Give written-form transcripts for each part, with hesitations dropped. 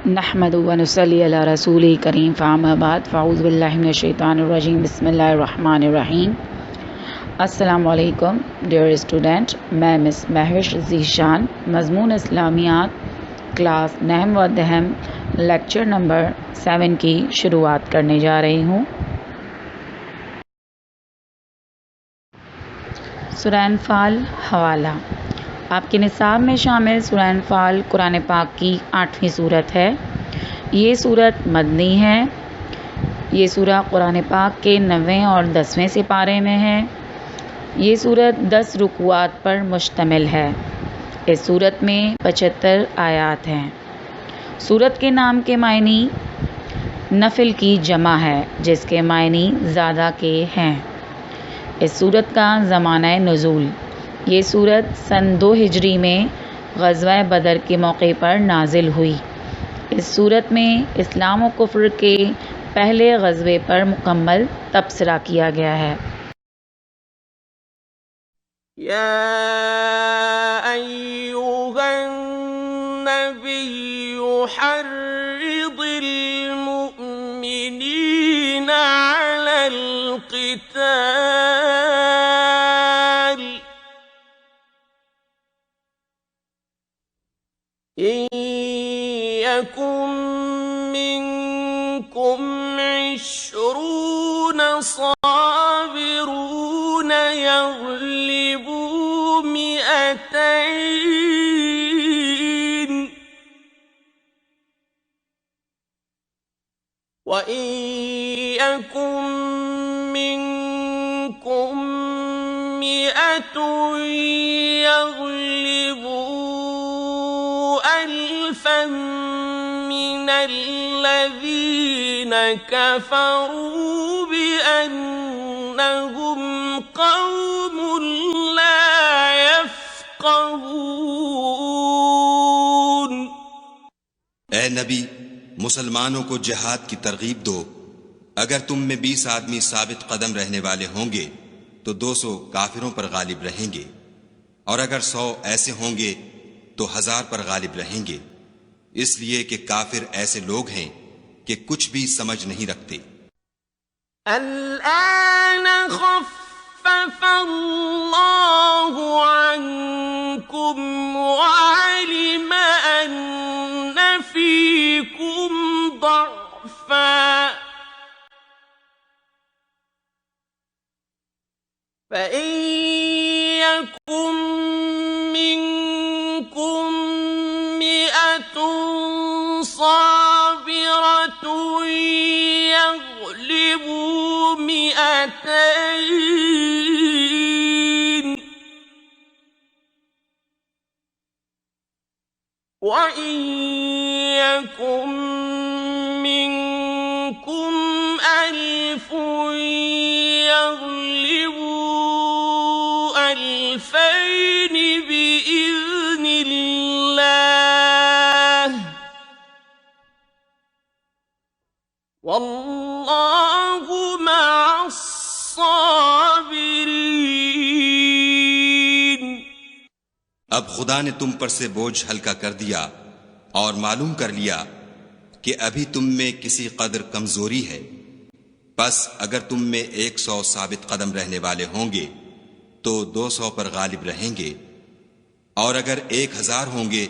نحمد و نصلی علی رسول کریم فاما بعد فاعوذ باللہ من الشیطان الرجیم بسم اللہ الرحمن الرحیم۔ السلام علیکم ڈیئر اسٹوڈنٹ، میں مس مہوش ذیشان مضمون اسلامیات کلاس نحم و دہم لیکچر نمبر 7 کی شروعات کرنے جا رہی ہوں۔ سورہ انفال حوالہ۔ آپ کے نصاب میں شامل سورہ انفال قرآن پاک کی 8ویں صورت ہے۔ یہ صورت مدنی ہے۔ یہ سورہ قرآن پاک کے 9ویں اور 10ویں سپارے میں ہے۔ یہ صورت 10 رکوعات پر مشتمل ہے۔ اس صورت میں 75 آیات ہیں۔ صورت کے نام کے معنی نفل کی جمع ہے، جس کے معنی زیادہ کے ہیں۔ اس صورت کا زمانہ نزول، یہ صورت سن 2 ہجری میں غزوہ بدر کے موقع پر نازل ہوئی۔ اس صورت میں اسلام و کفر کے پہلے غزوے پر مکمل تبصرہ کیا گیا ہے۔ یا ایھا النبی حرض المؤمنین علی القتال إن يكن منكم 20 صابرون يغلبوا 200 وإن يكن منكم 100 يغلبوا ألفا من الذين كفروا بأنهم قوم لا يفقهون۔ اے نبی، مسلمانوں کو جہاد کی ترغیب دو۔ اگر تم میں 20 آدمی ثابت قدم رہنے والے ہوں گے تو 200 کافروں پر غالب رہیں گے، اور اگر 100 ایسے ہوں گے تو 1000 پر غالب رہیں گے، اس لیے کہ کافر ایسے لوگ ہیں کہ کچھ بھی سمجھ نہیں رکھتے۔ الآن خفف اللہ عنکم وعلم ان فیکم ضعفا فإن يكن منكم 100 صابرة يغلبوا 200 وإن يكن منكم 1000 يغلبوا 2000 بإذن الله واللہ مع الصابرین۔ اب خدا نے تم پر سے بوجھ ہلکا کر دیا اور معلوم کر لیا کہ ابھی تم میں کسی قدر کمزوری ہے، پس اگر تم میں 100 ثابت قدم رہنے والے ہوں گے تو 200 پر غالب رہیں گے، اور اگر 1000 ہوں گے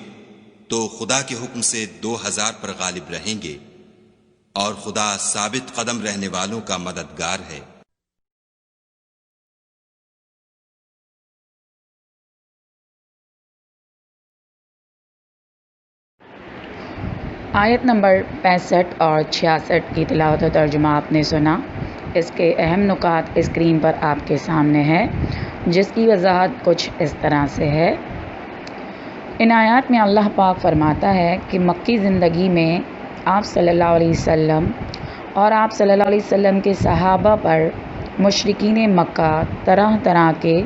تو خدا کے حکم سے 2000 پر غالب رہیں گے، اور خدا ثابت قدم رہنے والوں کا مددگار ہے۔ آیت نمبر 65 اور 66 کی تلاوت و ترجمہ آپ نے سنا۔ اس کے اہم نکات اسکرین پر آپ کے سامنے ہے، جس کی وضاحت کچھ اس طرح سے ہے۔ ان آیات میں اللہ پاک فرماتا ہے کہ مکی زندگی میں آپ صلی اللہ علیہ وسلم اور آپ صلی اللہ علیہ وسلم کے صحابہ پر مشرکین مکہ طرح طرح کے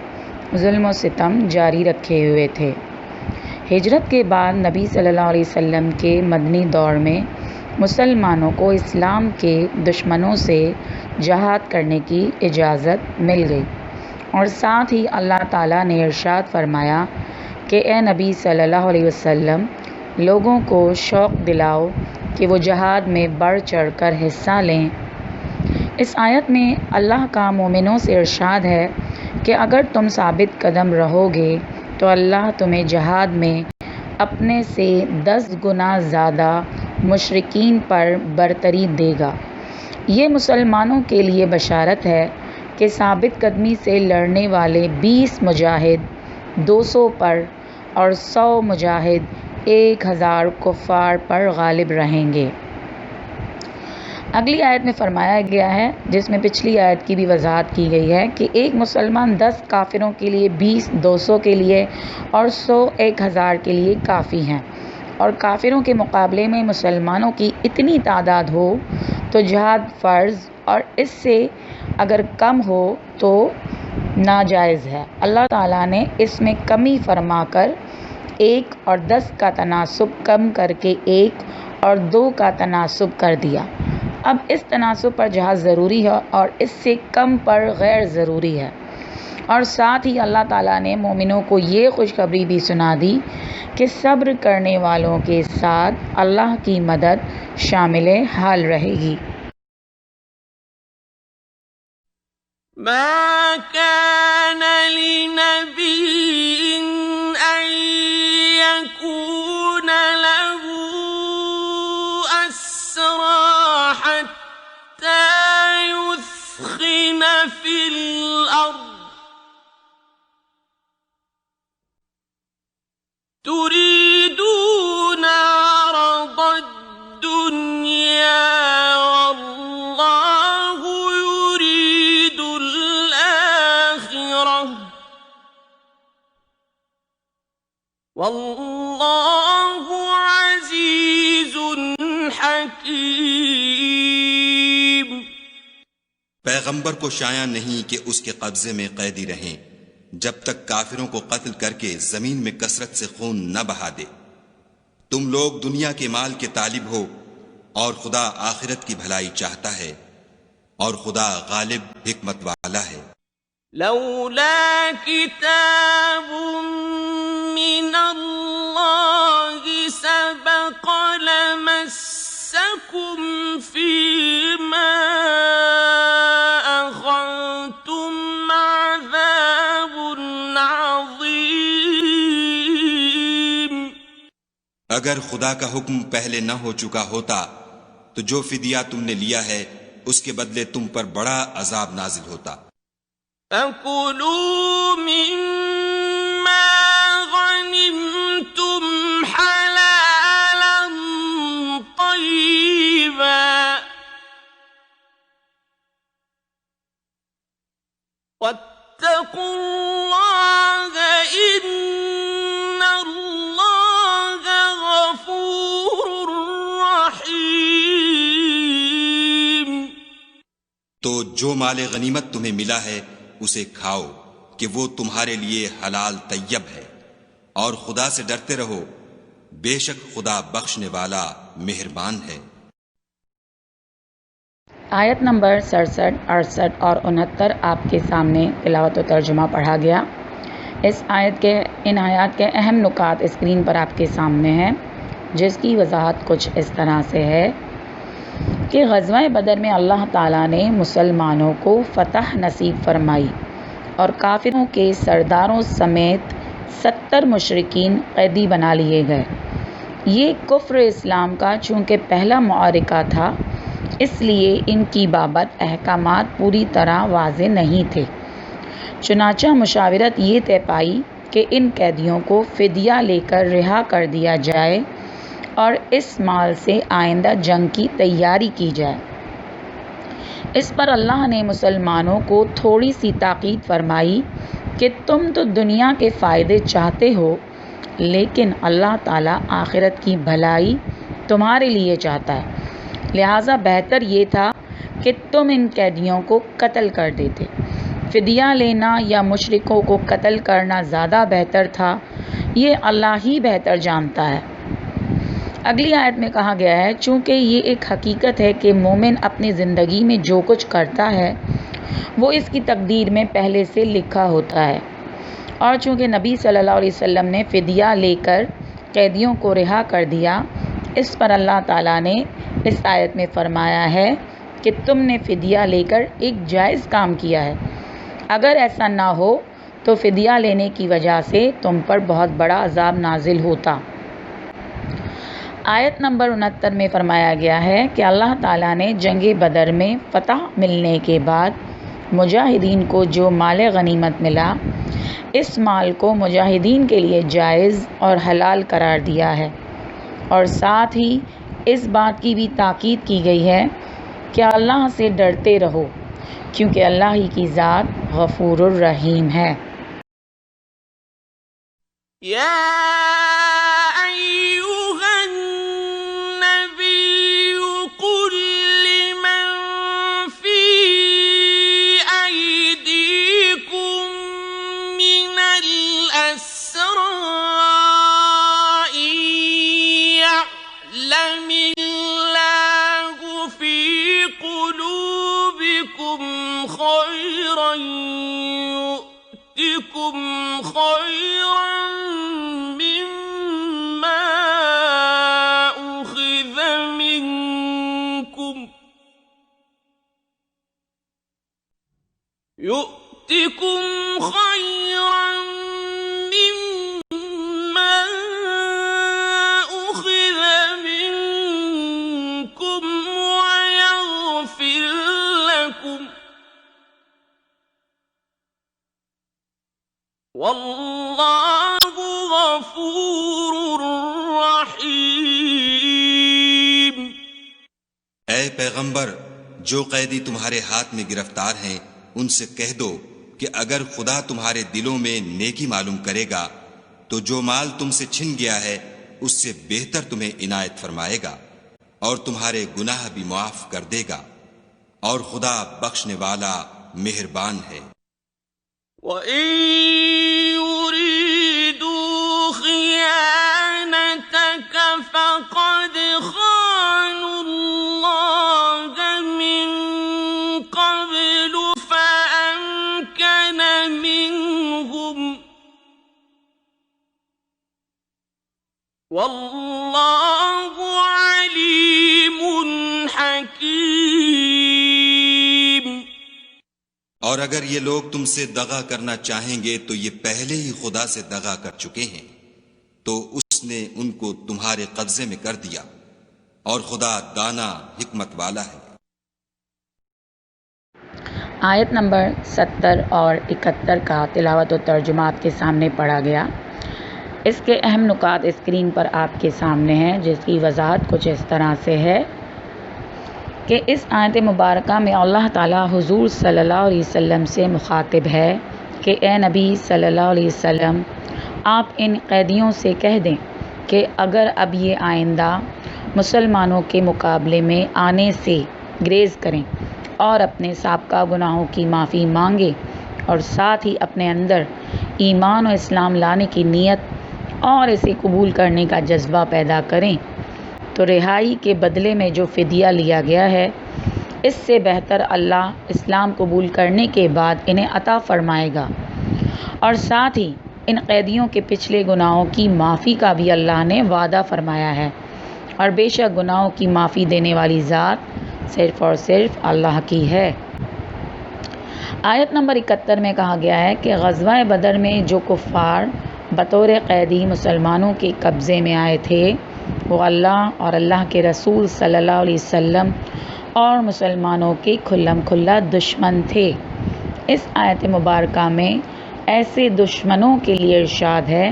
ظلم و ستم جاری رکھے ہوئے تھے۔ ہجرت کے بعد نبی صلی اللہ علیہ وسلم کے مدنی دور میں مسلمانوں کو اسلام کے دشمنوں سے جہاد کرنے کی اجازت مل گئی، اور ساتھ ہی اللہ تعالیٰ نے ارشاد فرمایا کہ اے نبی صلی اللہ علیہ وسلم، لوگوں کو شوق دلاؤ کہ وہ جہاد میں بڑھ چڑھ کر حصہ لیں۔ اس آیت میں اللہ کا مومنوں سے ارشاد ہے کہ اگر تم ثابت قدم رہو گے تو اللہ تمہیں جہاد میں اپنے سے 10 گنا زیادہ مشرکین پر برتری دے گا۔ یہ مسلمانوں کے لیے بشارت ہے کہ ثابت قدمی سے لڑنے والے 20 مجاہد 200 پر اور 100 مجاہد 1000 کفار پر غالب رہیں گے۔ اگلی آیت میں فرمایا گیا ہے، جس میں پچھلی آیت کی بھی وضاحت کی گئی ہے، کہ ایک مسلمان 10 کافروں کے لیے 20 200 کے لیے اور 100 1000 کے لیے کافی ہیں، اور کافروں کے مقابلے میں مسلمانوں کی اتنی تعداد ہو تو جہاد فرض، اور اس سے اگر کم ہو تو ناجائز ہے۔ اللہ تعالیٰ نے اس میں کمی فرما کر 1 اور 10 کا تناسب کم کر کے 1 اور 2 کا تناسب کر دیا۔ اب اس تناسب پر جہاد ضروری ہے اور اس سے کم پر غیر ضروری ہے، اور ساتھ ہی اللہ تعالیٰ نے مومنوں کو یہ خوشخبری بھی سنا دی کہ صبر کرنے والوں کے ساتھ اللہ کی مدد شامل حال رہے گی۔ ما كان لنبي أن يكون له أسرى حتى يثخن في الأرض تريدون عرض الدنيا والله يريد الآخرة والله عزيز حكيم۔ پیغمبر کو شایع نہیں کہ اس کے قبضے میں قیدی رہیں جب تک کافروں کو قتل کر کے زمین میں کثرت سے خون نہ بہا دے۔ تم لوگ دنیا کے مال کے طالب ہو اور خدا آخرت کی بھلائی چاہتا ہے، اور خدا غالب حکمت والا ہے۔ لولا كتاب من الله سبق لمسكم فيما أخذتم عذاب عظيم۔ اگر خدا کا حکم پہلے نہ ہو چکا ہوتا تو جو فدیہ تم نے لیا ہے اس کے بدلے تم پر بڑا عذاب نازل ہوتا۔ فَكُلُوا مِمَّا غَنِمْتُمْ حَلَالًا طَيِّبًا وَاتَّقُوا اللَّهَ إِنَّ اللَّهَ غَفُورٌ رَّحِيمٌ۔ تو جو مال غنیمت تمہیں ملا ہے اسے کھاؤ کہ وہ تمہارے لیے حلال طیب ہے، اور خدا سے ڈرتے رہو، بے شک خدا بخشنے والا مہربان ہے۔ آیت نمبر 67، 68 اور 69 آپ کے سامنے تلاوت و ترجمہ پڑھا گیا۔ ان آیات کے اہم نکات اسکرین پر آپ کے سامنے ہیں، جس کی وضاحت کچھ اس طرح سے ہے کہ غزوہ بدر میں اللہ تعالیٰ نے مسلمانوں کو فتح نصیب فرمائی اور کافروں کے سرداروں سمیت 70 مشرکین قیدی بنا لیے گئے۔ یہ کفر اسلام کا چونکہ پہلا معرکہ تھا، اس لیے ان کی بابت احکامات پوری طرح واضح نہیں تھے۔ چنانچہ مشاورت یہ طے پائی کہ ان قیدیوں کو فدیہ لے کر رہا کر دیا جائے اور اس مال سے آئندہ جنگ کی تیاری کی جائے۔ اس پر اللہ نے مسلمانوں کو تھوڑی سی تاکید فرمائی کہ تم تو دنیا کے فائدے چاہتے ہو، لیکن اللہ تعالیٰ آخرت کی بھلائی تمہارے لیے چاہتا ہے، لہٰذا بہتر یہ تھا کہ تم ان قیدیوں کو قتل کر دیتے۔ فدیہ لینا یا مشرکوں کو قتل کرنا زیادہ بہتر تھا، یہ اللہ ہی بہتر جانتا ہے۔ اگلی آیت میں کہا گیا ہے، چونکہ یہ ایک حقیقت ہے کہ مومن اپنی زندگی میں جو کچھ کرتا ہے وہ اس کی تقدیر میں پہلے سے لکھا ہوتا ہے، اور چونکہ نبی صلی اللہ علیہ وسلم نے فدیہ لے کر قیدیوں کو رہا کر دیا، اس پر اللہ تعالیٰ نے اس آیت میں فرمایا ہے کہ تم نے فدیہ لے کر ایک جائز کام کیا ہے، اگر ایسا نہ ہو تو فدیہ لینے کی وجہ سے تم پر بہت بڑا عذاب نازل ہوتا۔ آیت نمبر 69 میں فرمایا گیا ہے کہ اللہ تعالیٰ نے جنگ بدر میں فتح ملنے کے بعد مجاہدین کو جو مال غنیمت ملا، اس مال کو مجاہدین کے لیے جائز اور حلال قرار دیا ہے، اور ساتھ ہی اس بات کی بھی تاکید کی گئی ہے کہ اللہ سے ڈرتے رہو، کیونکہ اللہ ہی کی ذات غفور الرحیم ہے۔ یا ایھا النبی قل لمن فی ایدیکم من الاسراء یعلم اللہ فی قلوبکم خیرا یؤتکم خیرا يؤتكم خيرا مما أخذ منكم ويغفر لكم والله غفور رحيم۔ اے پیغمبر، جو قیدی تمہارے ہاتھ میں گرفتار ہیں ان سے کہہ دو کہ اگر خدا تمہارے دلوں میں نیکی معلوم کرے گا تو جو مال تم سے چھن گیا ہے اس سے بہتر تمہیں عنایت فرمائے گا اور تمہارے گناہ بھی معاف کر دے گا، اور خدا بخشنے والا مہربان ہے۔ وَإِن يُرِيدُوا خِيَانَتَكَ فَقَدْ خَانُوا اللَّهَ مِن قَبْلُ فَأَمْكَنَ مِنْهُمْ وَاللَّهُ عَلِيمٌ حَكِيمٌ۔ اور اگر یہ لوگ تم سے دغا کرنا چاہیں گے تو یہ پہلے ہی خدا سے دغا کر چکے ہیں، تو اس نے ان کو تمہارے قبضے میں کر دیا، اور خدا دانا حکمت والا ہے۔ آیت نمبر 70 اور 71 کا تلاوت و ترجمات کے سامنے پڑھا گیا۔ اس کے اہم نکات اسکرین پر آپ کے سامنے ہیں، جس کی وضاحت کچھ اس طرح سے ہے کہ اس آیت مبارکہ میں اللہ تعالیٰ حضور صلی اللہ علیہ وسلم سے مخاطب ہے کہ اے نبی صلی اللہ علیہ وسلم، آپ ان قیدیوں سے کہہ دیں کہ اگر اب یہ آئندہ مسلمانوں کے مقابلے میں آنے سے گریز کریں اور اپنے سابقہ گناہوں کی معافی مانگے اور ساتھ ہی اپنے اندر ایمان و اسلام لانے کی نیت اور اسے قبول کرنے کا جذبہ پیدا کریں تو رہائی کے بدلے میں جو فدیہ لیا گیا ہے اس سے بہتر اللہ اسلام قبول کرنے کے بعد انہیں عطا فرمائے گا، اور ساتھ ہی ان قیدیوں کے پچھلے گناہوں کی معافی کا بھی اللہ نے وعدہ فرمایا ہے، اور بے شک گناہوں کی معافی دینے والی ذات صرف اور صرف اللہ کی ہے۔ آیت نمبر 71 میں کہا گیا ہے کہ غزوہ بدر میں جو کفار بطور قیدی مسلمانوں کے قبضے میں آئے تھے وہ اللہ اور اللہ کے رسول صلی اللہ علیہ وسلم اور مسلمانوں کے کھلم کھلا دشمن تھے۔ اس آیت مبارکہ میں ایسے دشمنوں کے لیے ارشاد ہے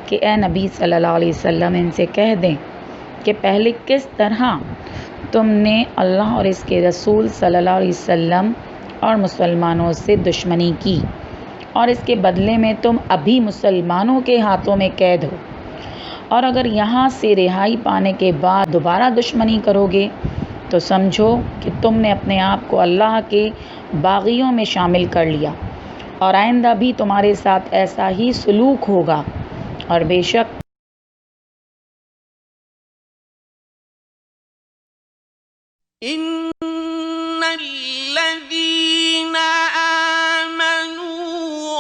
کہ اے نبی صلی اللہ علیہ وسلم ان سے کہہ دیں کہ پہلے کس طرح تم نے اللہ اور اس کے رسول صلی اللہ علیہ وسلم اور مسلمانوں سے دشمنی کی، اور اس کے بدلے میں تم ابھی مسلمانوں کے ہاتھوں میں قید ہو، اور اگر یہاں سے رہائی پانے کے بعد دوبارہ دشمنی کرو گے تو سمجھو کہ تم نے اپنے آپ کو اللہ کے باغیوں میں شامل کر لیا، اور آئندہ بھی تمہارے ساتھ ایسا ہی سلوک ہوگا، اور بے شک إن الذين آمنوا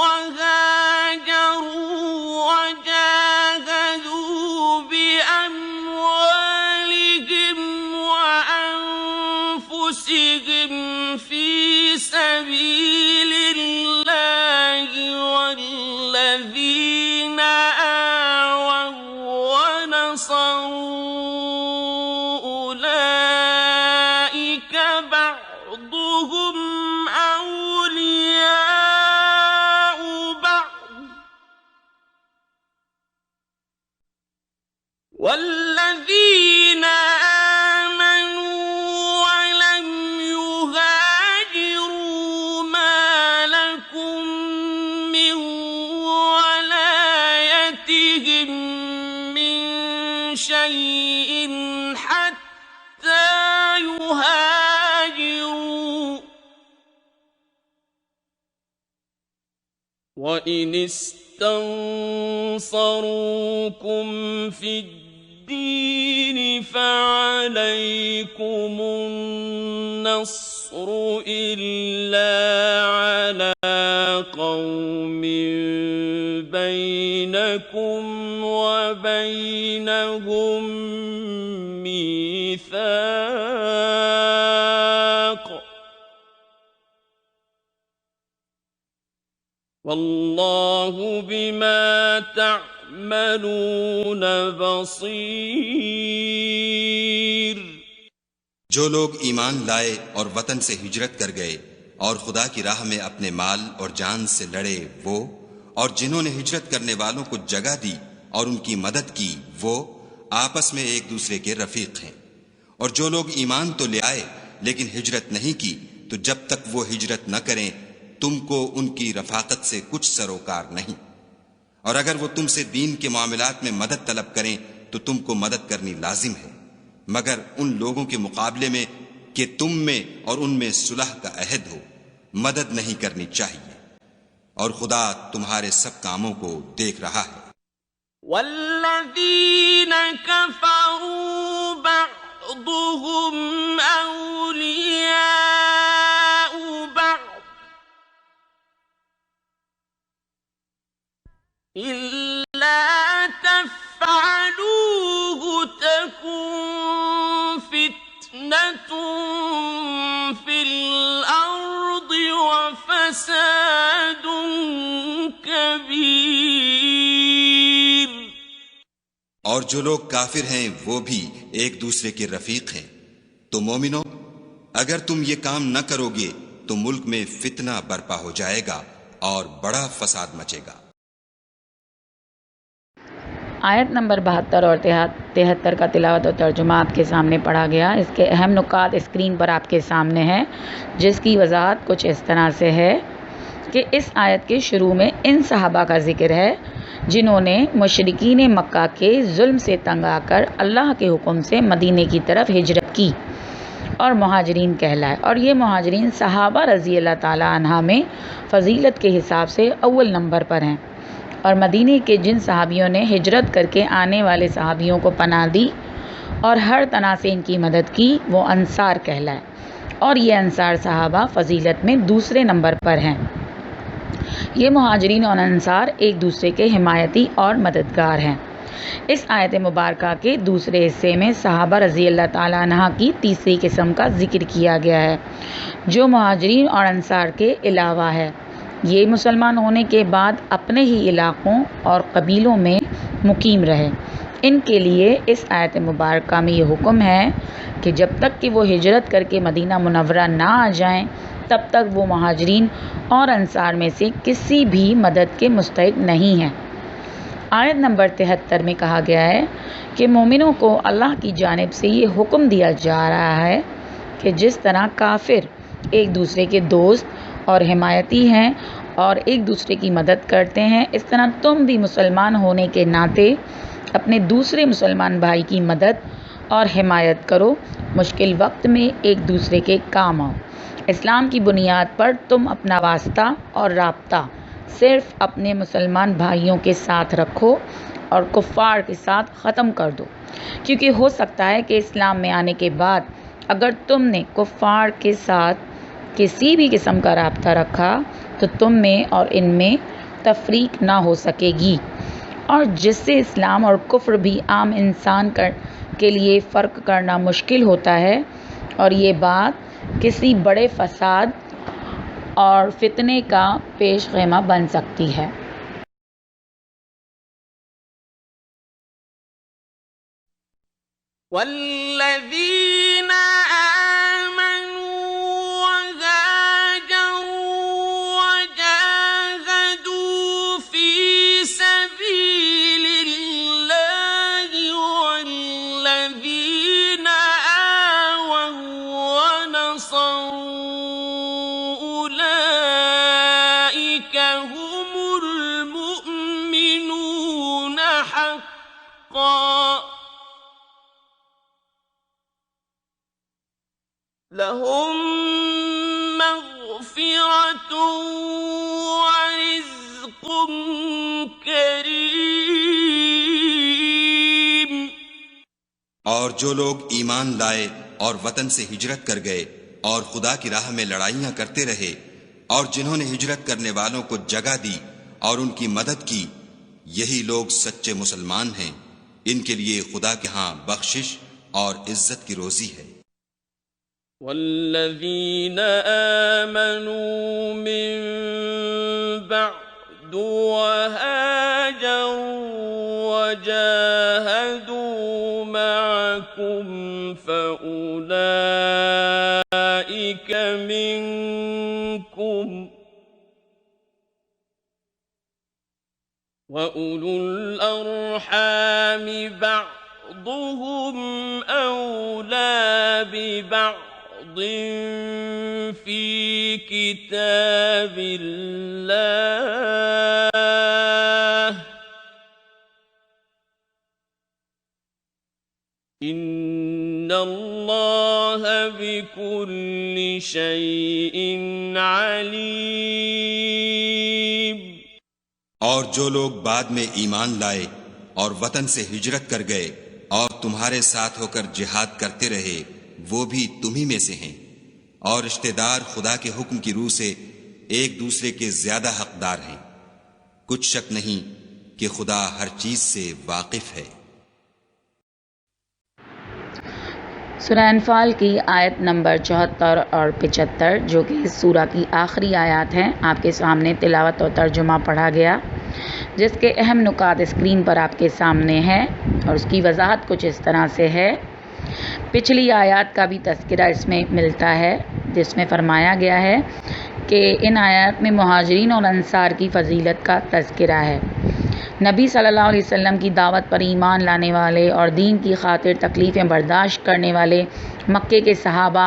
وهاجروا وجاهدوا بأموالهم أنفسهم في سبيل الله والذين آووا ونصروا أولئك بعضهم أولياء بعض والذين آمنوا ولم يهاجروا ما لكم من ولايتهم من شيء حتى يهاجروا وإن استنصروكم في الدين فعليكم النصر إلا على قوم بينكم وبينهم ميثاق والله بما تعملون بصیر۔ جو لوگ ایمان لائے اور وطن سے ہجرت کر گئے اور خدا کی راہ میں اپنے مال اور جان سے لڑے وہ، اور جنہوں نے ہجرت کرنے والوں کو جگہ دی اور ان کی مدد کی وہ آپس میں ایک دوسرے کے رفیق ہیں۔ اور جو لوگ ایمان تو لے آئے لیکن ہجرت نہیں کی تو جب تک وہ ہجرت نہ کریں تم کو ان کی رفاقت سے کچھ سروکار نہیں، اور اگر وہ تم سے دین کے معاملات میں مدد طلب کریں تو تم کو مدد کرنی لازم ہے، مگر ان لوگوں کے مقابلے میں کہ تم میں اور ان میں صلح کا عہد ہو مدد نہیں کرنی چاہیے، اور خدا تمہارے سب کاموں کو دیکھ رہا ہے۔ والذین کفروا بعضهم اولیاء بعض إلا تفعلوه تكن فتنة في الأرض وفساد كبير۔ اور جو لوگ کافر ہیں وہ بھی ایک دوسرے کے رفیق ہیں، تو مومنو اگر تم یہ کام نہ کرو گے تو ملک میں فتنہ برپا ہو جائے گا اور بڑا فساد مچے گا۔ آیت نمبر 72 اور 73 کا تلاوت و ترجمہ آپ کے سامنے پڑھا گیا۔ اس کے اہم نکات اسکرین پر آپ کے سامنے ہیں، جس کی وضاحت کچھ اس طرح سے ہے کہ اس آیت کے شروع میں ان صحابہ کا ذکر ہے جنہوں نے مشرکین مکہ کے ظلم سے تنگ آ کر اللہ کے حکم سے مدینے کی طرف ہجرت کی اور مہاجرین کہلائے، اور یہ مہاجرین صحابہ رضی اللہ تعالی عنہ میں فضیلت کے حساب سے اول نمبر پر ہیں، اور مدینے کے جن صحابیوں نے ہجرت کر کے آنے والے صحابیوں کو پناہ دی اور ہر طرح سے ان کی مدد کی وہ انصار کہلائے، اور یہ انصار صحابہ فضیلت میں دوسرے نمبر پر ہیں۔ یہ مہاجرین اور انصار ایک دوسرے کے حمایتی اور مددگار ہیں۔ اس آیت مبارکہ کے دوسرے حصے میں صحابہ رضی اللہ تعالیٰ عنہ کی تیسری قسم کا ذکر کیا گیا ہے جو مہاجرین اور انصار کے علاوہ ہے۔ یہ مسلمان ہونے کے بعد اپنے ہی علاقوں اور قبیلوں میں مقیم رہے۔ ان کے لیے اس آیت مبارکہ میں یہ حکم ہے کہ جب تک کہ وہ ہجرت کر کے مدینہ منورہ نہ آ جائیں تب تک وہ مہاجرین اور انصار میں سے کسی بھی مدد کے مستحق نہیں ہیں۔ آیت نمبر 73 میں کہا گیا ہے کہ مومنوں کو اللہ کی جانب سے یہ حکم دیا جا رہا ہے کہ جس طرح کافر ایک دوسرے کے دوست اور حمایتی ہیں اور ایک دوسرے کی مدد کرتے ہیں، اس طرح تم بھی مسلمان ہونے کے ناطے اپنے دوسرے مسلمان بھائی کی مدد اور حمایت کرو، مشکل وقت میں ایک دوسرے کے کام آؤ۔ اسلام کی بنیاد پر تم اپنا واسطہ اور رابطہ صرف اپنے مسلمان بھائیوں کے ساتھ رکھو اور کفار کے ساتھ ختم کر دو، کیونکہ ہو سکتا ہے کہ اسلام میں آنے کے بعد اگر تم نے کفار کے ساتھ کسی بھی قسم کا رابطہ رکھا تو تم میں اور ان میں تفریق نہ ہو سکے گی، اور جس سے اسلام اور کفر بھی عام انسان کے لیے فرق کرنا مشکل ہوتا ہے، اور یہ بات کسی بڑے فساد اور فتنے کا پیش خیمہ بن سکتی ہے۔ والذین آمنوا وهاجروا وجاهدوا في سبيل الله والذین آووا ونصروا أولئک هم المؤمنون حقا لهم مغفرة ورزق کریم۔ اور جو لوگ ایمان لائے اور وطن سے ہجرت کر گئے اور خدا کی راہ میں لڑائیاں کرتے رہے، اور جنہوں نے ہجرت کرنے والوں کو جگہ دی اور ان کی مدد کی، یہی لوگ سچے مسلمان ہیں۔ ان کے لیے خدا کے ہاں بخشش اور عزت کی روزی ہے۔ والذین آمنوا من بعد وهاجروا وجاهدوا معكم فأولئك منكم وأولو الأرحام بعضهم أولى ببعض في كتاب الله إن الله بكل شيء عليم۔ اور جو لوگ بعد میں ایمان لائے اور وطن سے ہجرت کر گئے اور تمہارے ساتھ ہو کر جہاد کرتے رہے، وہ بھی تمہیں میں سے ہیں، اور رشتہ دار خدا کے حکم کی روح سے ایک دوسرے کے زیادہ حقدار ہیں۔ کچھ شک نہیں کہ خدا ہر چیز سے واقف ہے۔ سورہ انفال کی آیت نمبر 74 اور 75 جو کہ اس سورہ کی آخری آیات ہیں، آپ کے سامنے تلاوت اور ترجمہ پڑھا گیا، جس کے اہم نکات اسکرین پر آپ کے سامنے ہیں، اور اس کی وضاحت کچھ اس طرح سے ہے۔ پچھلی آیات کا بھی تذکرہ اس میں ملتا ہے، جس میں فرمایا گیا ہے کہ ان آیات میں مہاجرین اور انصار کی فضیلت کا تذکرہ ہے۔ نبی صلی اللہ علیہ وسلم کی دعوت پر ایمان لانے والے اور دین کی خاطر تکلیفیں برداشت کرنے والے مکے کے صحابہ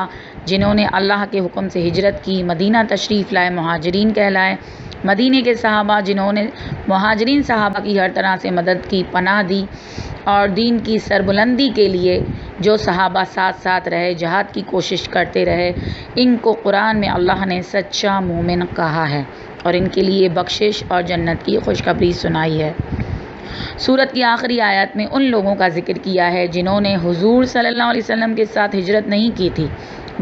جنہوں نے اللہ کے حکم سے ہجرت کی، مدینہ تشریف لائے، مہاجرین کہلائے۔ مدینے کے صحابہ جنہوں نے مہاجرین صحابہ کی ہر طرح سے مدد کی، پناہ دی، اور دین کی سربلندی کے لیے جو صحابہ ساتھ ساتھ رہے، جہاد کی کوشش کرتے رہے، ان کو قرآن میں اللہ نے سچا مومن کہا ہے اور ان کے لیے بخشش اور جنت کی خوشخبری سنائی ہے۔ سورت کی آخری آیت میں ان لوگوں کا ذکر کیا ہے جنہوں نے حضور صلی اللہ علیہ وسلم کے ساتھ ہجرت نہیں کی تھی،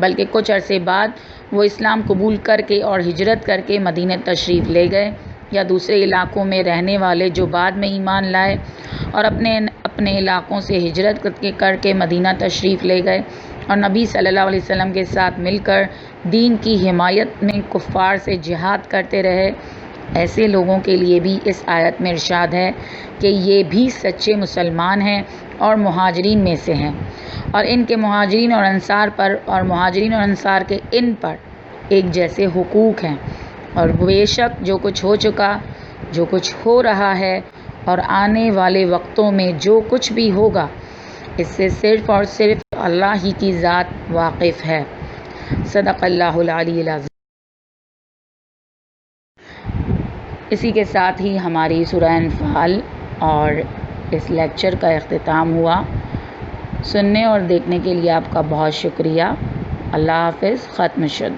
بلکہ کچھ عرصے بعد وہ اسلام قبول کر کے اور ہجرت کر کے مدینہ تشریف لے گئے، یا دوسرے علاقوں میں رہنے والے جو بعد میں ایمان لائے اور اپنے علاقوں سے ہجرت کر کے مدینہ تشریف لے گئے اور نبی صلی اللہ علیہ وسلم کے ساتھ مل کر دین کی حمایت میں کفار سے جہاد کرتے رہے۔ ایسے لوگوں کے لیے بھی اس آیت میں ارشاد ہے کہ یہ بھی سچے مسلمان ہیں اور مہاجرین میں سے ہیں، اور ان کے مہاجرین اور انصار پر اور مہاجرین اور انصار کے ان پر ایک جیسے حقوق ہیں، اور بے شک جو کچھ ہو چکا، جو کچھ ہو رہا ہے اور آنے والے وقتوں میں جو کچھ بھی ہوگا، اس سے صرف اور صرف اللہ ہی کی ذات واقف ہے۔ صدق اللہ العلی العظیم۔ اسی کے ساتھ ہی ہماری سورہ انفال اور اس لیکچر کا اختتام ہوا۔ سننے اور دیکھنے کے لیے آپ کا بہت شکریہ۔ اللہ حافظ۔ ختم شد۔